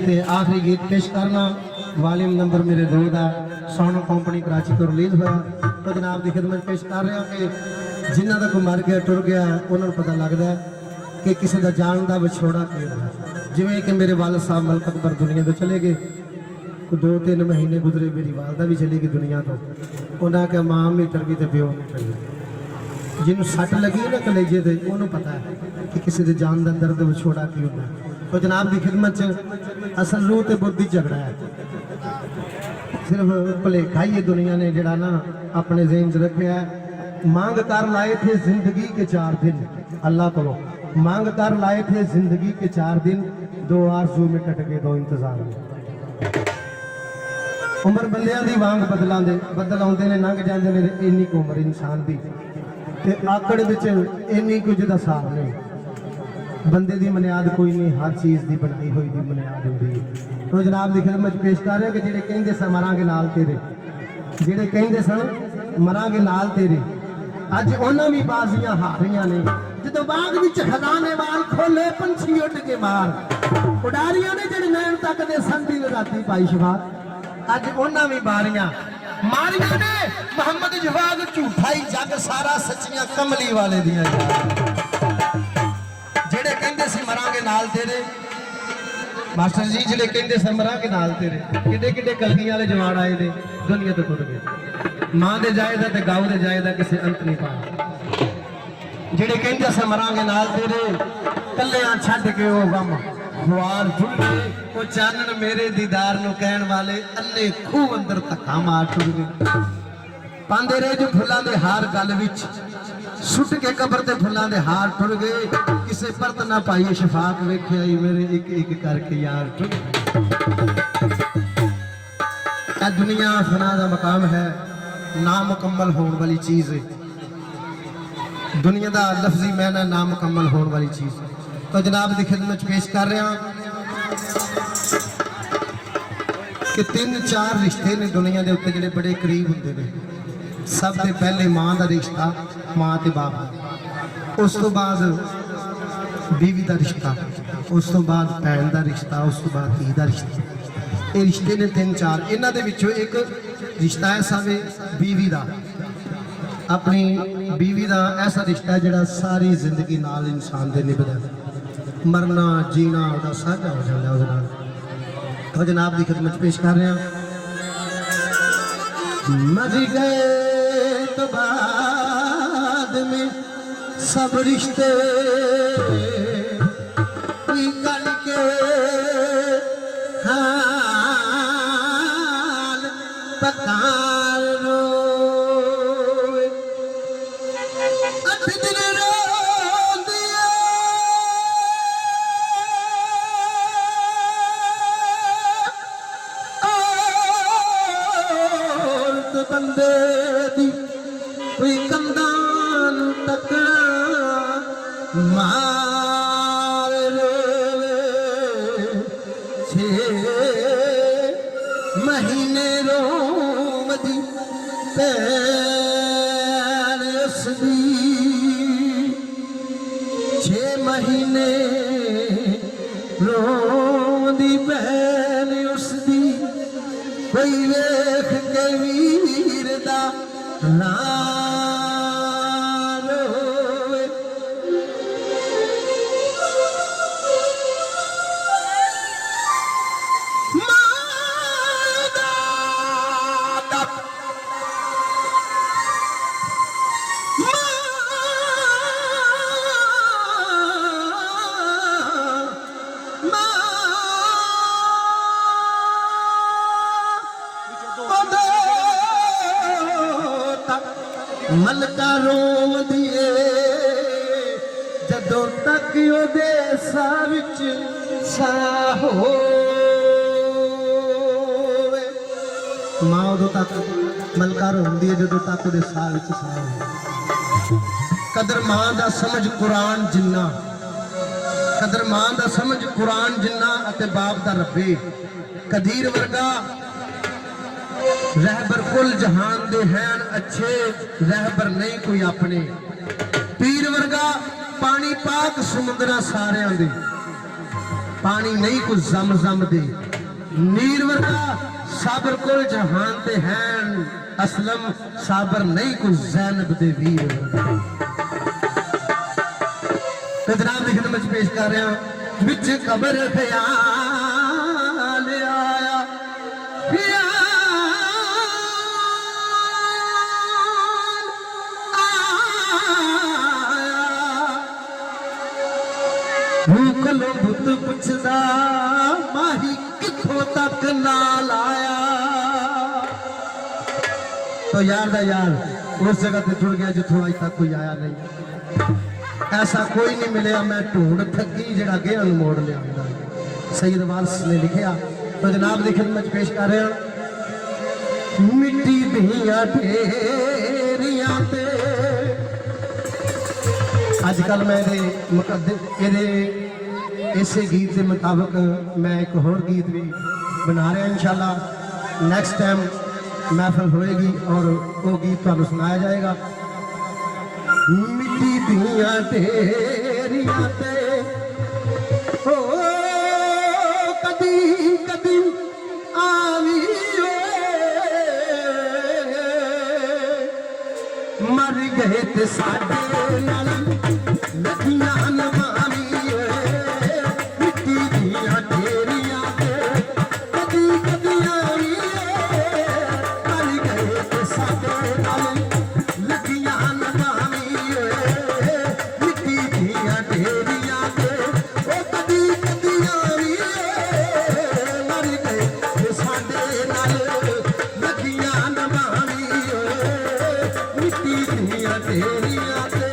ते आखिरी गीत पेश करना वॉल्यूम नंबर मेरे 2 का साउंड कंपनी कराची को रिलीज हुआ। तो जनाब की खिदमत पेश कर रहा कि जिन्हों तक मर गया टुर गया उन्होंने पता लगता है कि किसी का जान का विछोड़ा की जिमें कि मेरे वाल साहब मलक अकबर दुनिया तो चले गए, 2-3 महीने गुजरे, मेरी वालदा भी चली गई दुनिया तो। उन्हें क्या मां मीटर भी तो प्यो मीटर भी। जिन्होंने सट लगी ना कलेजे से उन्होंने पता है कि किसी के जान का दर्द विछोड़ा की होता है। तो जनाब की खिदमत असल रूह तो बुद्धि झगड़ा है, सिर्फ भुलेखा ही दुनिया ने जड़ा ना अपने ज़हन च रखा है। मांग कर लाए थे जिंदगी के 4 दिन, अल्लाह को मांग कर लाए थे जिंदगी के 4 दिन, 2 आरज़ू में कट गए 2 इंतजार में। उम्र बंदियां दी वांग बदल आउंदे ने लंघ जांदे ने, इन्नी क उम्र इंसान दी ते आकड़ विच इन्नी कुछ दा साफ नहीं। बंदे दी बुनियाद कोई नहीं, हर चीज़ की बनाई हुई दी बुनियाद होती है। तो जनाब की खिदमत पेश कर रहे हैं कि जेडे कहंदे सन मरांगे नाल तेरे, जेडे कहंदे सन मरांगे नाल तेरे, अज उन्हां भी बाजियां हारियां ने। जो बाग विच खजाने वाल खोले पंछी उड़ के मार, उडारियां ने जेडे नैन तकदे सन दिन राती पाई शबार, अज उन्हां भी बारियां मारियां ने। मोहम्मद जवाब झूठा ही जग सारा, सच्चियां कमली वाले दियां जेडे कहंदे सी मरांगे नाल तेरे। मास्टर जी जेडे कहंदे सी मरांगे नाल तेरे, किड्डे किड्डे कलगियां वाले जवान आए ने, दुनिया तो टुट गए। मां दे जायदा ते गाँव दे जायदा किसी अंत नहीं पाया। जेडे कहंदे सी मरांगे नाल तेरे, कल्लियां छड्ड के ओ गम खुआर झुके, वो चानन मेरे दीदार नूं कहण वाले अन्ने खूह अंदर धक्का मार टुर गए। पांदे रहे जो फुल्लां दे हार गल विच, सुट के कबर ते फुल्लां दे हार टुर गए। किसे परत ना पाई शफाक वेख्या ही मेरे एक एक करके यार टुर गए। दुनिया फना दा मकाम है, नामुकम्मल होने वाली चीज़ है। दुनिया का लफ्जी मैना नामुकम्मल होने वाली चीज़। तो जनाब की खिदमत पेश कर रहा कि 3-4 रिश्ते ने दुनिया के उत्ते जिहड़े बड़े करीब होंदे ने। सब से पहले मां का रिश्ता, मां ते बाप, उस तो बाद बीवी का रिश्ता, उस तो बाद भैन का रिश्ता, उस तो बाद धी का रिश्ता। ये रिश्ते ने 3-4। इन्हां दे विचों एक रिश्ता ऐसा वे बीवी का, अपनी बीवी का ऐसा रिश्ता है जिहड़ा सारी जिंदगी नाल इंसान दे निभदा, मरना जीना उहदा साझा हो जाता उहदे नाल। तो जनाब की खिदमत पेश कर रहे हैं, मर गए तो बाद में सब रिश्ते निकल के हाल पकार रोए, 8 दिन रो दिए और तो बंदे दी कोई कंदान तक मार रोवे। 6 महीने रोमदी पैर उसदी, 6 महीने रोमदी पैर उसदी, कोई वेख के वीर दा ना रोवे। मलका रोम दिए जदों तक ओदे साह विच साह होवे। मां उदों तक मलका रोंदी है जदों तक ओदे साह विच साह होवे। कदर मां दा समझ कुरान जिन्ना, कदर मां दा समझ कुरान जिन्ना अते बाप दा रब्बे। कदीर वर्गा रहबर कुल जहान दे हैं अच्छे, रहबर नहीं कोई अपने। पीर वर्गा पानी पाक समुद्रा सारियां दे, पानी नहीं कुछ जम दे नीर वर्गा साबर कोल जहान ते हैं असलम साबर नहीं कुछ ज़ैनब दे वीर। तो जनाब की खिदमत पेश कर रहा विच कबर ख्याल आया कलो बुत पुछदा माही किथों तक नाल आया। तो यार दा यार उस जगह पे जुड़ गया जिथों अज तक कोई आया नहीं। ऐसा कोई नहीं मिले मैं ढूंढ थकी जड़ा गेहन मोड़ लिया। सैयद वारिस ने लिखा। तो जनाब की खिदमत पेश कर रहे हैं मिट्टी दियां ढेरियां ते अजकल मैं इसे गीत के मुताबिक मैं एक होर गीत भी बना रहा इंशाल्लाह नेक्स्ट टाइम महफिल होएगी और वो गीत तुहानू सुनाया जाएगा। मिट्टी दियां ढेरियां ते ओ कदी कदी आवी मर गए ते साडे नाल लखियां नवावी मिट्टी दियां ढेरियां ते कदी कदी आवी मर गए ते साडे नाल लखियां नवावी मिट्टी दियां ढेरियां ते ओ कदी कदी आवी मर गए ते साडे नाल लखियां नवावी मिट्टी दियां ढेरियां ते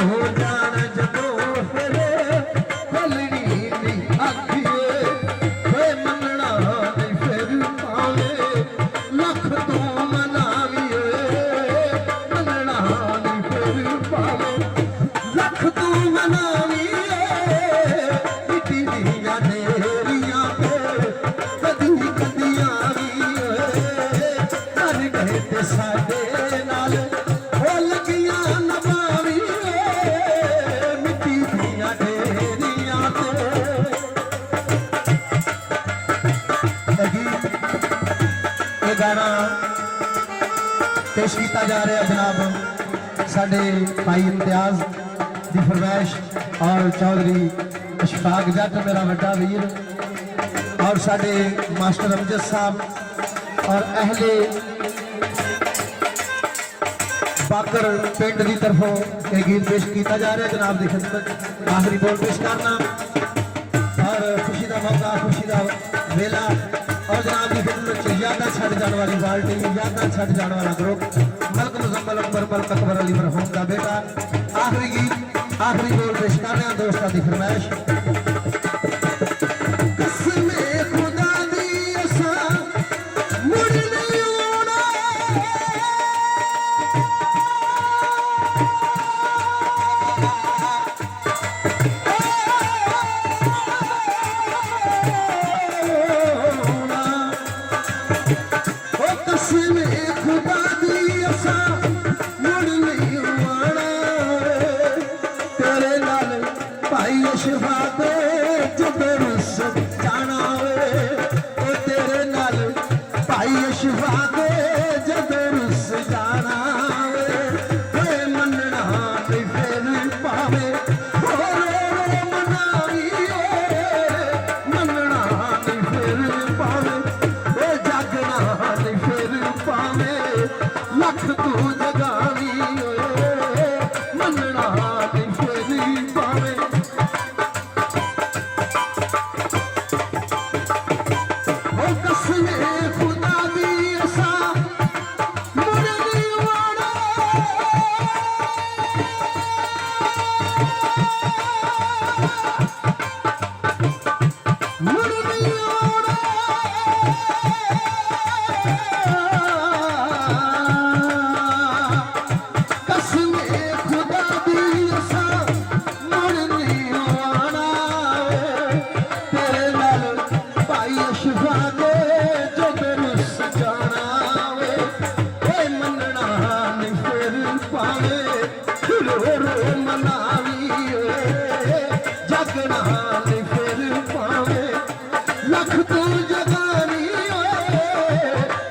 हो जान जदों फिर खोलनी नी आखिए वे मनना नहीं फिर पावे लख तू मनाविए मनना नहीं फिर पावे लख तू मनाविए मिट्टी दियां ढेरियां पे कदी कदी आविए मर गए ते साडे नाल हो लगियां नभाविए मिट्टी दियां ढेरियां ते ये गाना पेश किया जा रहा है जनाब साडे भाई इम्तियाज दी फरमाइश और चौधरी अशफाक जट मेरा बड़ा वीर और साडे मास्टर अमजद साहब और अहले बाकर पिंड की तरफों यह गीत पेश किया जा रहा है जनाब की खिदमत आखिरी बोल पेश करना और खुशी का मौका खुशी का वेला और जनाब की खिदमत यादा छड़ जाने वाली पार्टी यादा छड़ जाने वाला ग्रुप मलक मुजम्मल अकबर मलक अकबर अली मरहूम का बेटा आखिरी गीत आखिरी बोल पेश करने दोस्तों की फरमाइश कसमे खुदा दी असा मुड़ नहीं आना ओ कसमे खुदा दी असा मुड़ नहीं आना तेरे नाल भाई अशफा दे जदों रुस जाना वे ओ तेरे नाल भाई अशफा दे जदों रुस जाना वे मनना नहीं फिर पावे हो मनाविए मनना नहीं फिर पावे ओ जागना नहीं फिर पावे लख तू जगावी मनना नहीं फिर पावे ओ कसमे खुदा दी असा मुड़ नहीं आना मुड़ नहीं आना कसमे खुदा दी असा मुड़ नहीं आना तेरे नाल भाई अशफा दे जदों रुस जाना वे ओए मनना नहीं फिर पावे रो रो मनावी जागना नहीं फिर पावे लख तू जगानी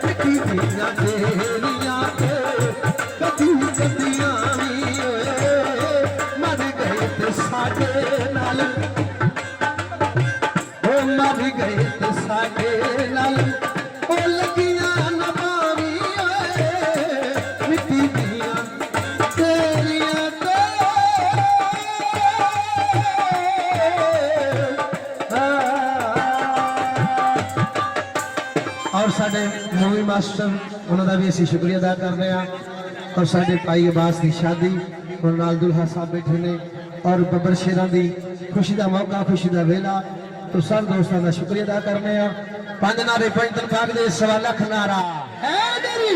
मिट्टी दियां ढेरियां ते कदी कदी आवी मर गए ते साडे नाल ओ मर गए ते साडे नाल ओ लगियां नभावी मिट्टी दियां तेरियां ते और साडे मूवी मास्टर उन्होंने भी असीं शुक्रिया अदा कर रहे हैं और साडे भाई अब्बास की शादी और नाल दुल्हा साहब बैठे ने और बब्बर शेरां की खुशी का मौका खुशी का वेला तो सब दोस्तों का शुक्रिया अदा करने 5 नारे 5 तनखाह दे 1.25 लाख नारा हैदरी